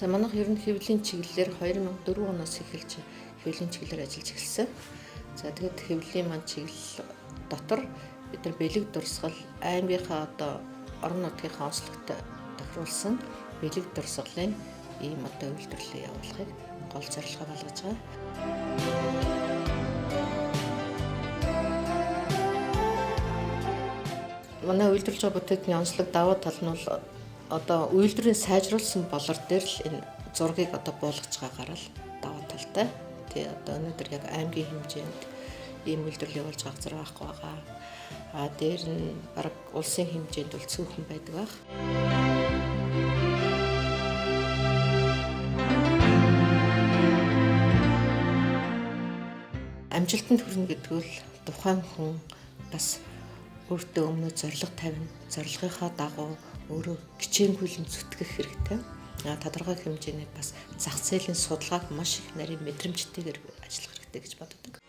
За манайх ер нь хэвлэлийн чиглэлээр 2004 оноос эхэлж хэвлэлийн чиглэлээр ажиллаж эхэлсэн. За тэгээд хэвлэлийн маань чиглэл дотор бид нар бэлэг дурсгал аймгийнхаа орон нутгийнхаа онцлогтой тохируулсан бэлэг дурсгалын ийм үйлдвэрлэлээ явуулахыг гол зорилгоо болгож байгаа. Манай үйлдвэрлэж байгаа бүтээгдэхүүний онцлог даваа тал нь бол үйлдвэрийн сайжруулсан болор дээр л энэ зургийг буулгаж байгаагаар л даваа талтай. Тэгээ өнөөдөр яг аймгийн хэмжээнд ийм үйлдвэрлэл явуулж байгаа газар байхгүй байгаа. Дээр нь бараг улсын хэмжээнд бол цөөхөн байдаг байх. Амжилтанд хүрнэ гэдэг нь тухайн хүн бас өөртөө өмнө зорилго тавина. Зорилгынхаа дагуу өөрөө хичээнгүйлэн зүтгэх хэрэгтэй. Тодорхой хэмжээний бас зах зээлийн судалгааг маш их нарийн мэдрэмжтэйгээр ажиллах хэрэгтэй гэж боддог.